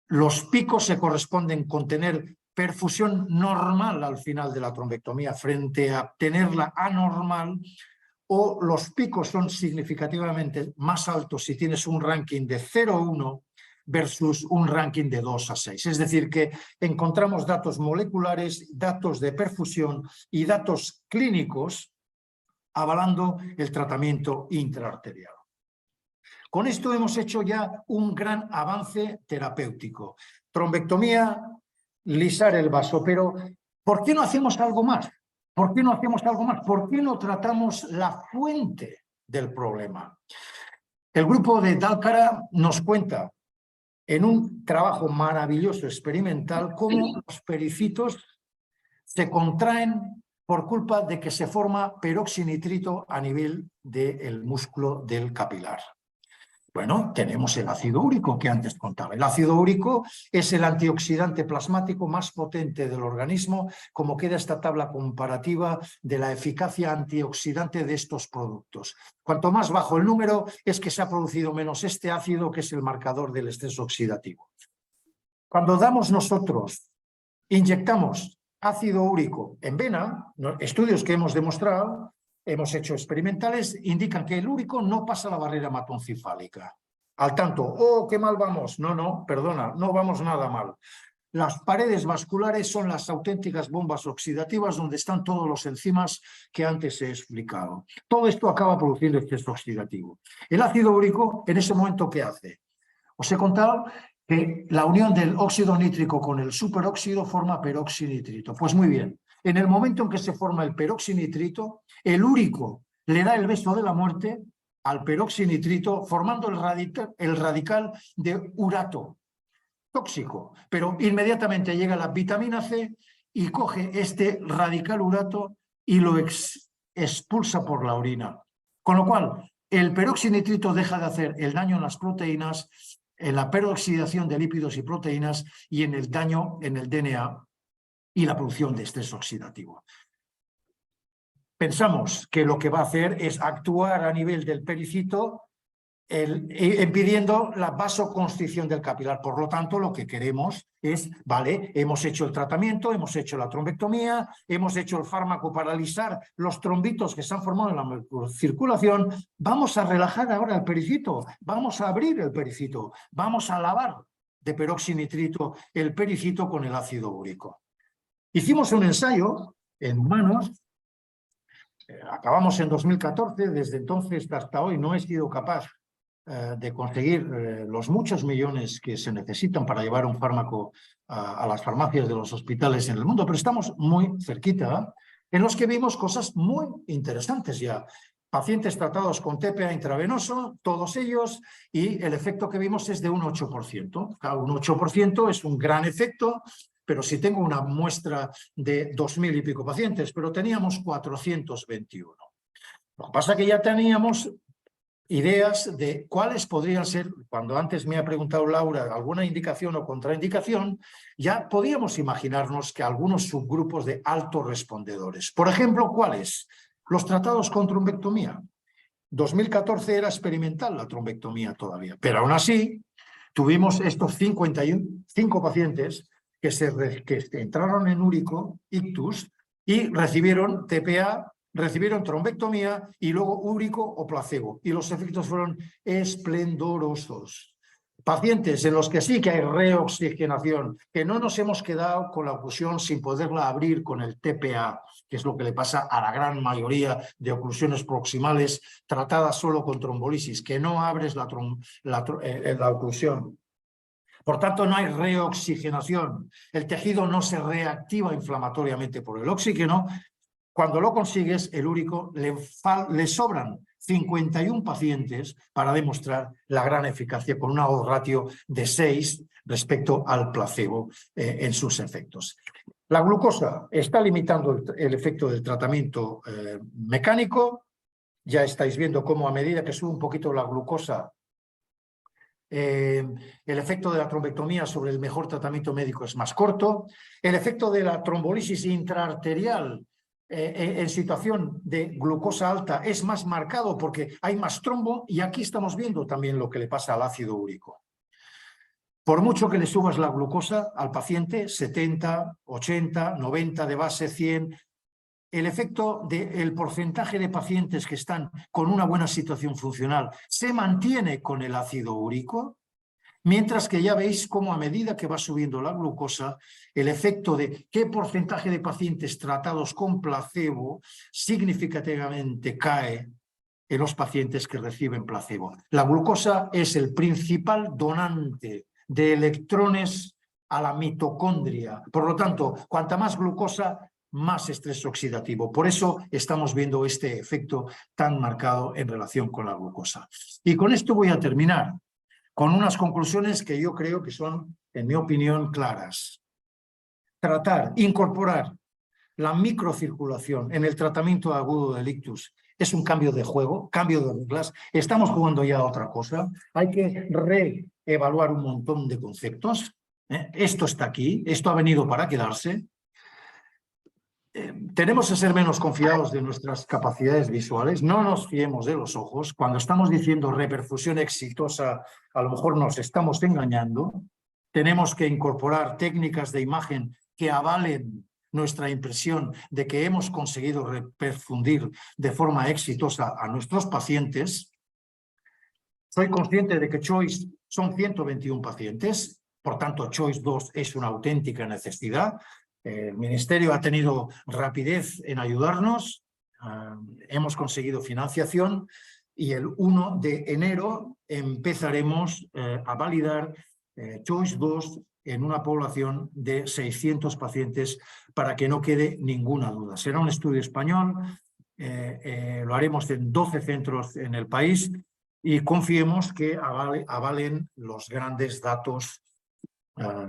los picos se corresponden con tener perfusión normal al final de la trombectomía frente a tenerla anormal, o los picos son significativamente más altos si tienes un ranking de 0,1 versus un ranking de 2 a 6. Es decir, que encontramos datos moleculares, datos de perfusión y datos clínicos avalando el tratamiento intraarterial. Con esto hemos hecho ya un gran avance terapéutico. Trombectomía, lisar el vaso, pero ¿por qué no hacemos algo más? ¿Por qué no hacemos algo más? ¿Por qué no tratamos la fuente del problema? El grupo de Dálcara nos cuenta en un trabajo maravilloso experimental cómo los pericitos se contraen por culpa de que se forma peroxinitrito a nivel del músculo del capilar. Bueno, tenemos el ácido úrico que antes contaba. El ácido úrico es el antioxidante plasmático más potente del organismo, como queda esta tabla comparativa de la eficacia antioxidante de estos productos. Cuanto más bajo el número, es que se ha producido menos este ácido, que es el marcador del estrés oxidativo. Cuando inyectamos ácido úrico en vena, estudios que hemos demostrado, hemos hecho experimentales, indican que el úrico no pasa la barrera hematoencefálica. Al tanto, ¡oh, qué mal vamos! No, perdona, no vamos nada mal. Las paredes vasculares son las auténticas bombas oxidativas donde están todos los enzimas que antes he explicado. Todo esto acaba produciendo estrés oxidativo. El ácido úrico, en ese momento, ¿qué hace? Os he contado que la unión del óxido nítrico con el superóxido forma peroxinitrito. Pues muy bien, en el momento en que se forma el peroxinitrito, el úrico le da el beso de la muerte al peroxinitrito, formando el radical de urato, tóxico, pero inmediatamente llega la vitamina C y coge este radical urato y lo expulsa por la orina. Con lo cual, el peroxinitrito deja de hacer el daño en las proteínas, en la peroxidación de lípidos y proteínas y en el daño en el DNA y la producción de estrés oxidativo. Pensamos que lo que va a hacer es actuar a nivel del pericito, impidiendo la vasoconstricción del capilar. Por lo tanto, lo que queremos es, vale, hemos hecho el tratamiento, hemos hecho la trombectomía, hemos hecho el fármaco para alisar los trombitos que se han formado en la circulación, vamos a relajar ahora el pericito, vamos a abrir el pericito, vamos a lavar de peroxinitrito el pericito con el ácido úrico. Hicimos un ensayo en humanos, acabamos en 2014, desde entonces hasta hoy no he sido capaz de conseguir los muchos millones que se necesitan para llevar un fármaco a las farmacias de los hospitales en el mundo, pero estamos muy cerquita, en los que vimos cosas muy interesantes ya. Pacientes tratados con TPA intravenoso, todos ellos, y el efecto que vimos es de un 8%. Claro, un 8% es un gran efecto, pero si tengo una muestra de 2.000 y pico pacientes, pero teníamos 421. Lo que pasa es que ya teníamos ideas de cuáles podrían ser, cuando antes me ha preguntado Laura alguna indicación o contraindicación, ya podíamos imaginarnos que algunos subgrupos de altos respondedores. Por ejemplo, ¿cuáles? Los tratados con trombectomía. 2014 era experimental la trombectomía todavía, pero aún así tuvimos estos 55 pacientes que entraron en úrico, ictus, y recibieron TPA, recibieron trombectomía y luego úrico o placebo. Y los efectos fueron esplendorosos. Pacientes en los que sí que hay reoxigenación, que no nos hemos quedado con la oclusión sin poderla abrir con el TPA, que es lo que le pasa a la gran mayoría de oclusiones proximales tratadas solo con trombolisis, que no abres la oclusión. Por tanto, no hay reoxigenación. El tejido no se reactiva inflamatoriamente por el oxígeno. Cuando lo consigues, el úrico le sobran 51 pacientes para demostrar la gran eficacia con una odds ratio de 6 respecto al placebo en sus efectos. La glucosa está limitando el efecto del tratamiento mecánico. Ya estáis viendo cómo a medida que sube un poquito la glucosa, el efecto de la trombectomía sobre el mejor tratamiento médico es más corto. El efecto de la trombolisis intraarterial en situación de glucosa alta es más marcado porque hay más trombo, y aquí estamos viendo también lo que le pasa al ácido úrico. Por mucho que le subas la glucosa al paciente, 70, 80, 90 de base, 100, el efecto del porcentaje de pacientes que están con una buena situación funcional se mantiene con el ácido úrico, mientras que ya veis cómo a medida que va subiendo la glucosa, el efecto de qué porcentaje de pacientes tratados con placebo significativamente cae en los pacientes que reciben placebo. La glucosa es el principal donante de electrones a la mitocondria. Por lo tanto, cuanta más glucosa, más estrés oxidativo. Por eso estamos viendo este efecto tan marcado en relación con la glucosa. Y con esto voy a terminar, con unas conclusiones que yo creo que son, en mi opinión, claras. Incorporar la microcirculación en el tratamiento agudo del ictus es un cambio de juego, cambio de reglas. Estamos jugando ya a otra cosa. Hay que reevaluar un montón de conceptos. Esto está aquí, esto ha venido para quedarse. Tenemos que ser menos confiados de nuestras capacidades visuales, no nos fiemos de los ojos. Cuando estamos diciendo reperfusión exitosa, a lo mejor nos estamos engañando. Tenemos que incorporar técnicas de imagen que avalen nuestra impresión de que hemos conseguido reperfundir de forma exitosa a nuestros pacientes. Soy consciente de que Choice son 121 pacientes, por tanto Choice 2 es una auténtica necesidad. El Ministerio ha tenido rapidez en ayudarnos, hemos conseguido financiación y el 1 de enero empezaremos a validar Choice 2 en una población de 600 pacientes para que no quede ninguna duda. Será un estudio español, lo haremos en 12 centros en el país y confiemos que avalen los grandes datos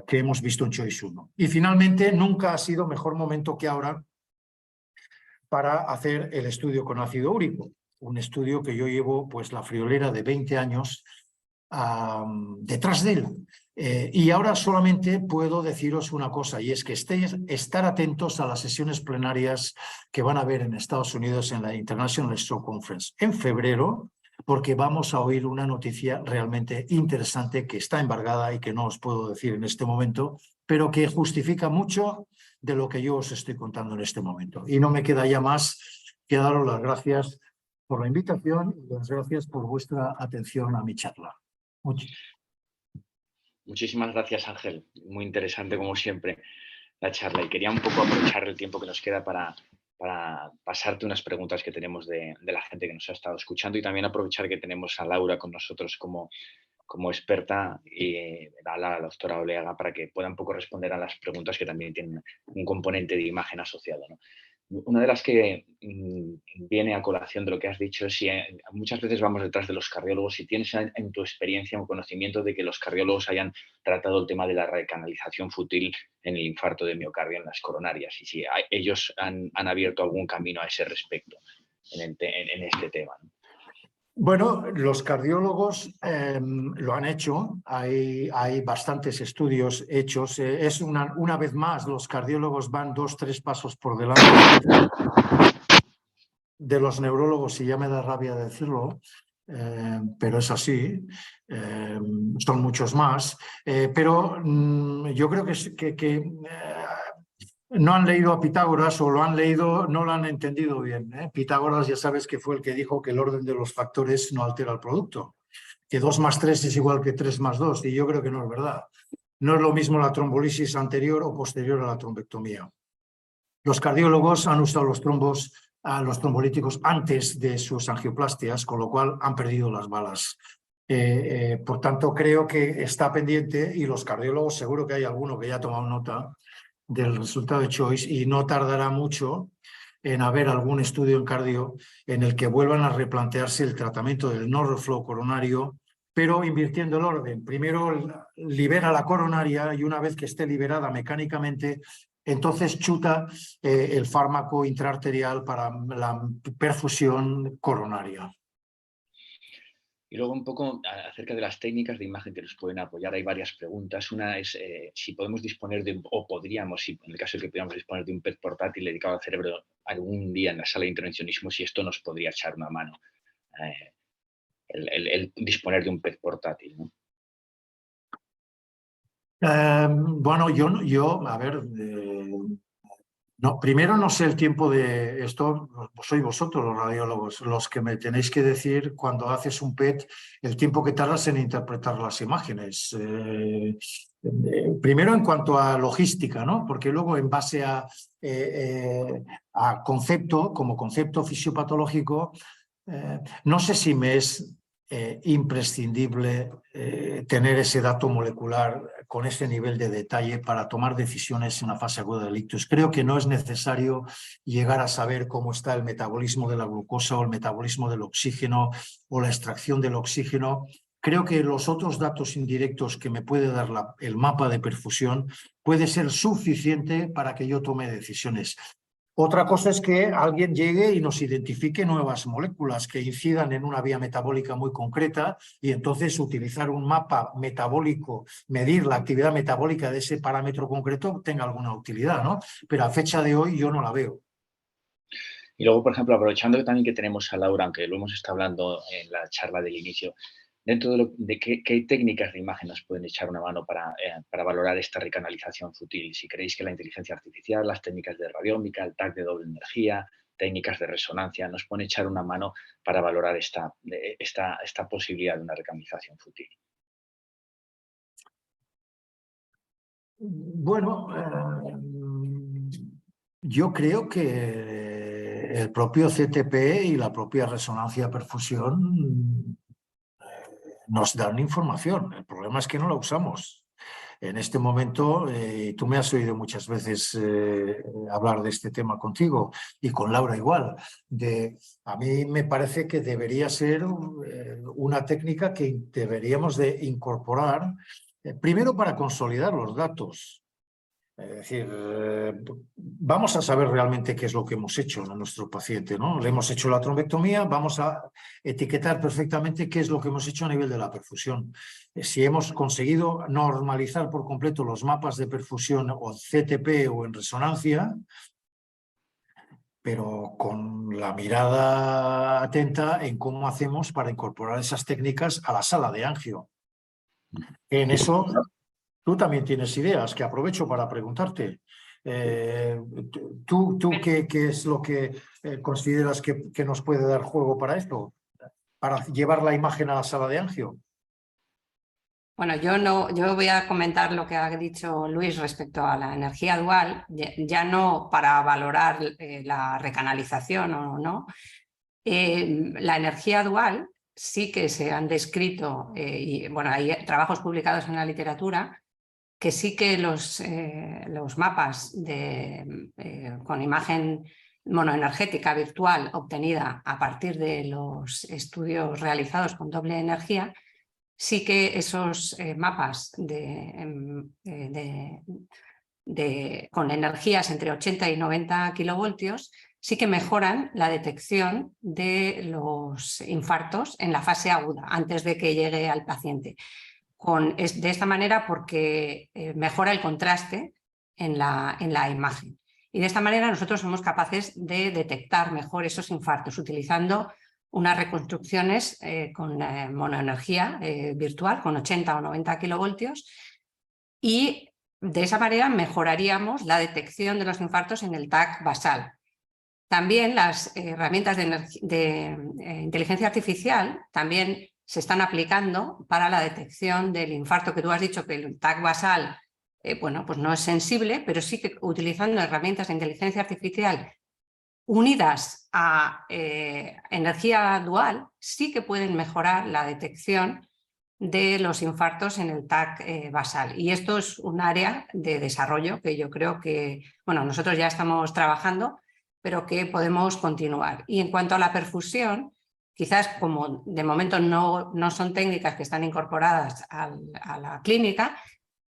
que hemos visto en Choice 1. Y finalmente, nunca ha sido mejor momento que ahora para hacer el estudio con ácido úrico. Un estudio que yo llevo pues la friolera de 20 años detrás de él. Y ahora solamente puedo deciros una cosa, y es que estar atentos a las sesiones plenarias que van a haber en Estados Unidos en la International Stroke Conference en febrero, porque vamos a oír una noticia realmente interesante que está embargada y que no os puedo decir en este momento, pero que justifica mucho de lo que yo os estoy contando en este momento. Y no me queda ya más que daros las gracias por la invitación y las gracias por vuestra atención a mi charla.
Muchísimas gracias, Ángel. Muy interesante, como siempre, la charla. Y quería un poco aprovechar el tiempo que nos queda para pasarte unas preguntas que tenemos de la gente que nos ha estado escuchando, y también aprovechar que tenemos a Laura con nosotros como experta, y a la doctora Oleaga, para que pueda un poco responder a las preguntas que también tienen un componente de imagen asociado, ¿no? Una de las que viene a colación de lo que has dicho es si muchas veces vamos detrás de los cardiólogos, si tienes en tu experiencia un conocimiento de que los cardiólogos hayan tratado el tema de la recanalización fútil en el infarto de miocardio en las coronarias, y si ellos han abierto algún camino a ese respecto en este tema, ¿no?
Bueno, los cardiólogos lo han hecho, hay bastantes estudios hechos. Es una vez más, los cardiólogos van 2 o 3 pasos por delante de los neurólogos, y ya me da rabia decirlo, pero es así, son muchos más. Pero yo creo que no han leído a Pitágoras, o lo han leído, no lo han entendido bien. Pitágoras, ya sabes que fue el que dijo que el orden de los factores no altera el producto, que 2 más 3 es igual que 3 más 2, y yo creo que no es verdad. No es lo mismo la trombolisis anterior o posterior a la trombectomía. Los cardiólogos han usado los trombolíticos antes de sus angioplastias, con lo cual han perdido las balas. Por tanto, creo que está pendiente, y los cardiólogos, seguro que hay alguno que ya ha tomado nota del resultado de Choice, y no tardará mucho en haber algún estudio en cardio en el que vuelvan a replantearse el tratamiento del no reflow coronario, pero invirtiendo el orden. Primero libera la coronaria y una vez que esté liberada mecánicamente, entonces chuta el fármaco intraarterial para la perfusión coronaria.
Y luego un poco acerca de las técnicas de imagen que nos pueden apoyar. Hay varias preguntas. Una es si podemos disponer de, o podríamos, si en el caso de que pudiéramos disponer de un PET portátil dedicado al cerebro algún día en la sala de intervencionismo, si esto nos podría echar una mano, el disponer de un PET portátil, ¿no?
Bueno, yo a ver, no, primero no sé el tiempo de esto, sois vosotros los radiólogos los que me tenéis que decir cuando haces un PET el tiempo que tardas en interpretar las imágenes. Primero en cuanto a logística, ¿no? Porque luego en base a concepto, como concepto fisiopatológico, no sé si me es imprescindible tener ese dato molecular con ese nivel de detalle para tomar decisiones en una fase aguda del ictus. Creo que no es necesario llegar a saber cómo está el metabolismo de la glucosa o el metabolismo del oxígeno o la extracción del oxígeno. Creo que los otros datos indirectos que me puede dar el mapa de perfusión puede ser suficiente para que yo tome decisiones. Otra cosa es que alguien llegue y nos identifique nuevas moléculas que incidan en una vía metabólica muy concreta y entonces utilizar un mapa metabólico, medir la actividad metabólica de ese parámetro concreto tenga alguna utilidad, ¿no? Pero a fecha de hoy yo no la veo.
Y luego, por ejemplo, aprovechando también que tenemos a Laura, aunque lo hemos estado hablando en la charla del inicio, dentro de qué técnicas de imagen nos pueden echar una mano para valorar esta recanalización fútil. Si creéis que la inteligencia artificial, las técnicas de radiómica, el TAC de doble energía, técnicas de resonancia, nos pueden echar una mano para valorar esta posibilidad de una recanalización fútil.
Bueno, yo creo que el propio CTP y la propia resonancia perfusión nos dan información. El problema es que no la usamos. En este momento, tú me has oído muchas veces hablar de este tema contigo y con Laura igual. A mí me parece que debería ser una técnica que deberíamos de incorporar, primero para consolidar los datos. Es decir, vamos a saber realmente qué es lo que hemos hecho a nuestro paciente, ¿no? Le hemos hecho la trombectomía, vamos a etiquetar perfectamente qué es lo que hemos hecho a nivel de la perfusión. Si hemos conseguido normalizar por completo los mapas de perfusión o CTP o en resonancia, pero con la mirada atenta en cómo hacemos para incorporar esas técnicas a la sala de angio. En eso tú también tienes ideas, que aprovecho para preguntarte. ¿Tú qué es lo que consideras que nos puede dar juego para esto? Para llevar la imagen a la sala de angio.
Bueno, yo voy a comentar lo que ha dicho Luis respecto a la energía dual, ya no para valorar la recanalización o no. La energía dual sí que se han descrito, y bueno, hay trabajos publicados en la literatura, que sí que los mapas con imagen monoenergética virtual obtenida a partir de los estudios realizados con doble energía, sí que esos mapas con energías entre 80 y 90 kilovoltios sí que mejoran la detección de los infartos en la fase aguda, antes de que llegue al paciente. De esta manera porque mejora el contraste en la imagen. Y de esta manera nosotros somos capaces de detectar mejor esos infartos utilizando unas reconstrucciones con monoenergía virtual, con 80 o 90 kilovoltios, y de esa manera mejoraríamos la detección de los infartos en el TAC basal. También las herramientas de inteligencia artificial también se están aplicando para la detección del infarto, que tú has dicho que el TAC basal bueno, pues no es sensible, pero sí que utilizando herramientas de inteligencia artificial unidas a energía dual, sí que pueden mejorar la detección de los infartos en el TAC basal. Y esto es un área de desarrollo que yo creo que, bueno, nosotros ya estamos trabajando, pero que podemos continuar. Y en cuanto a la perfusión, quizás como de momento no son técnicas que están incorporadas a la clínica,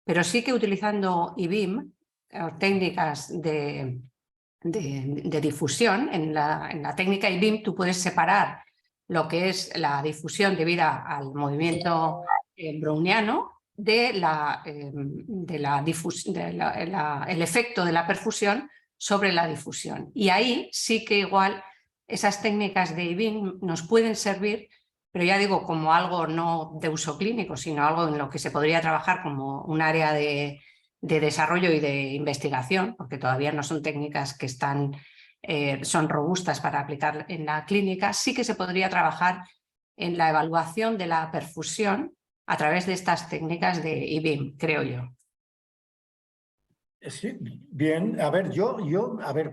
pero sí que utilizando IBIM, técnicas de difusión, en la técnica IBIM tú puedes separar lo que es la difusión debida al movimiento browniano el efecto de la perfusión sobre la difusión. Y ahí sí que igual esas técnicas de IBIM nos pueden servir, pero ya digo, como algo no de uso clínico, sino algo en lo que se podría trabajar como un área de desarrollo y de investigación, porque todavía no son técnicas que son robustas para aplicar en la clínica. Sí que se podría trabajar en la evaluación de la perfusión a través de estas técnicas de IBIM, creo yo.
Sí, bien, a ver, yo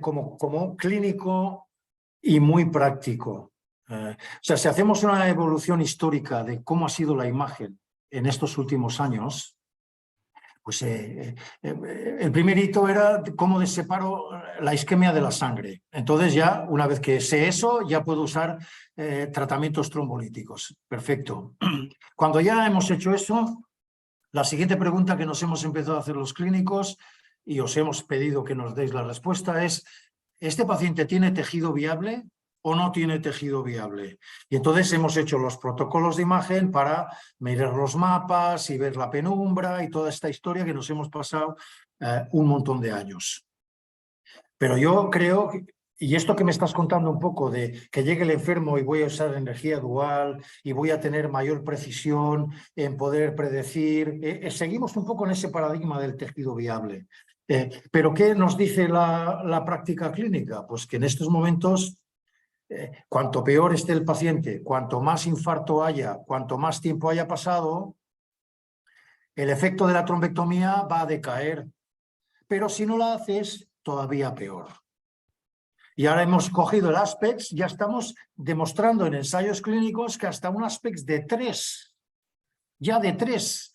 como clínico y muy práctico, o sea, si hacemos una evolución histórica de cómo ha sido la imagen en estos últimos años, pues el primer hito era cómo separo la isquemia de la sangre. Entonces ya, una vez que sé eso, ya puedo usar tratamientos trombolíticos. Perfecto. Cuando ya hemos hecho eso, la siguiente pregunta que nos hemos empezado a hacer los clínicos y os hemos pedido que nos deis la respuesta es, ¿este paciente tiene tejido viable o no tiene tejido viable? Y entonces hemos hecho los protocolos de imagen para mirar los mapas y ver la penumbra y toda esta historia que nos hemos pasado un montón de años. Pero yo creo, y esto que me estás contando un poco de que llegue el enfermo y voy a usar energía dual y voy a tener mayor precisión en poder predecir, seguimos un poco en ese paradigma del tejido viable. Pero ¿qué nos dice la práctica clínica? Pues que en estos momentos, cuanto peor esté el paciente, cuanto más infarto haya, cuanto más tiempo haya pasado, el efecto de la trombectomía va a decaer. Pero si no la haces, todavía peor. Y ahora hemos cogido el ASPEX, ya estamos demostrando en ensayos clínicos que hasta un ASPEX de 3, ya de 3,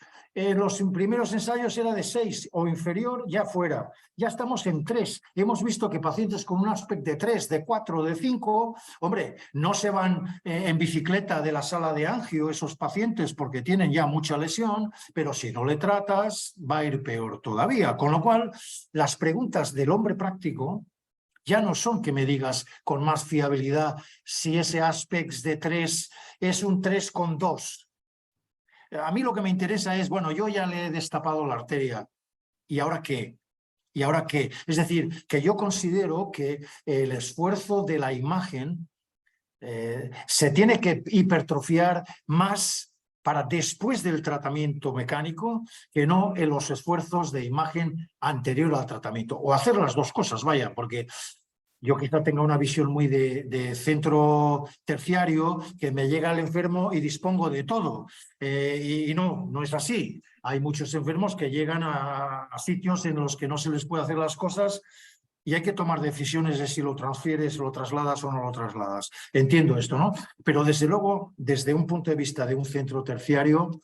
los primeros ensayos era de 6 o inferior, ya fuera. Ya estamos en 3. Hemos visto que pacientes con un ASPEX de 3, de 4, de 5, hombre, no se van en bicicleta de la sala de angio esos pacientes porque tienen ya mucha lesión, pero si no le tratas va a ir peor todavía. Con lo cual, las preguntas del hombre práctico ya no son que me digas con más fiabilidad si ese ASPEX de 3 es un 3,2. A mí lo que me interesa es, bueno, yo ya le he destapado la arteria, ¿y ahora qué? ¿Y ahora qué? Es decir, que yo considero que el esfuerzo de la imagen se tiene que hipertrofiar más para después del tratamiento mecánico que no en los esfuerzos de imagen anterior al tratamiento. O hacer las dos cosas, vaya, porque yo quizá tenga una visión muy de centro terciario, que me llega el enfermo y dispongo de todo. Y no es así. Hay muchos enfermos que llegan a sitios en los que no se les puede hacer las cosas y hay que tomar decisiones de si lo transfieres, lo trasladas o no lo trasladas. Entiendo esto, ¿no? Pero desde luego, desde un punto de vista de un centro terciario,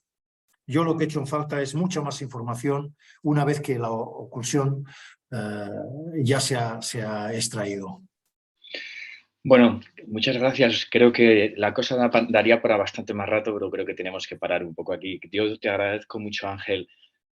yo lo que he hecho en falta es mucha más información una vez que la oclusión ya se ha extraído.
Bueno, muchas gracias. Creo que la cosa daría para bastante más rato, pero creo que tenemos que parar un poco aquí. Yo te agradezco mucho, Ángel,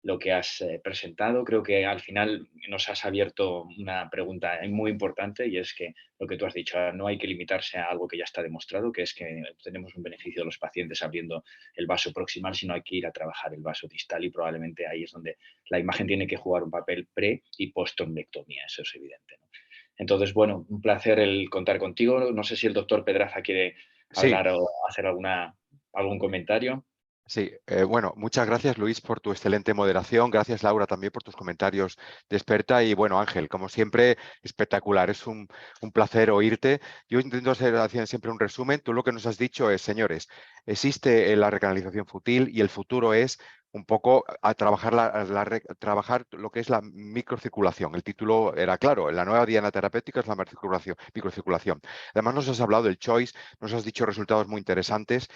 lo que has presentado. Creo que al final nos has abierto una pregunta muy importante y es que lo que tú has dicho, no hay que limitarse a algo que ya está demostrado, que es que tenemos un beneficio de los pacientes abriendo el vaso proximal, sino hay que ir a trabajar el vaso distal y probablemente ahí es donde la imagen tiene que jugar un papel pre y post-trombectomía, eso es evidente, ¿no? Entonces, bueno, un placer el contar contigo. No sé si el doctor Pedraza quiere hablar o hacer algún comentario.
Sí, bueno, muchas gracias Luis por tu excelente moderación, gracias Laura también por tus comentarios de experta y bueno Ángel, como siempre, espectacular, es un placer oírte. Yo intento hacer siempre un resumen, tú lo que nos has dicho es, señores, existe la recanalización fútil y el futuro es un poco a trabajar, trabajar lo que es la microcirculación. El título era claro, la nueva diana terapéutica es la microcirculación. Además nos has hablado del choice, nos has dicho resultados muy interesantes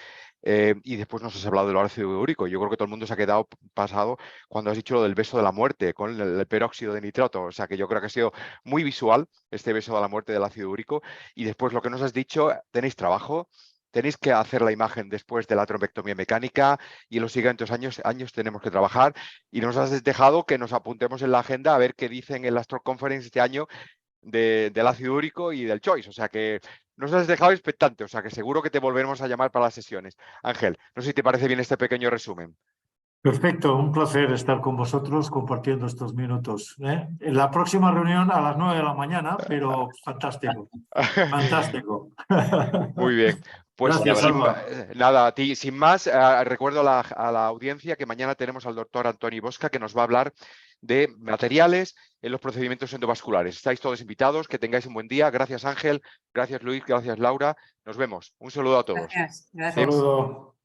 y después nos has hablado del ácido úrico. Yo creo que todo el mundo se ha quedado pasado cuando has dicho lo del beso de la muerte con el peróxido de nitrato. O sea que yo creo que ha sido muy visual este beso de la muerte del ácido úrico. Y después lo que nos has dicho, tenéis trabajo. Tenéis que hacer la imagen después de la trombectomía mecánica y en los siguientes años tenemos que trabajar y nos has dejado que nos apuntemos en la agenda a ver qué dicen en la Stroke Conference este año del ácido úrico y del choice. O sea que nos has dejado expectante, o sea que seguro que te volveremos a llamar para las sesiones. Ángel, no sé si te parece bien este pequeño resumen.
Perfecto, un placer estar con vosotros compartiendo estos minutos. En la próxima reunión a las 9 de la mañana, pero fantástico, fantástico.
Muy bien. Pues
Gracias, Alba.
nada, a ti, sin más, recuerdo a la audiencia que mañana tenemos al doctor Antoni Bosca que nos va a hablar de materiales en los procedimientos endovasculares. Estáis todos invitados, que tengáis un buen día. Gracias Ángel, gracias Luis, gracias Laura. Nos vemos. Un saludo a todos.
Gracias.
Saludo.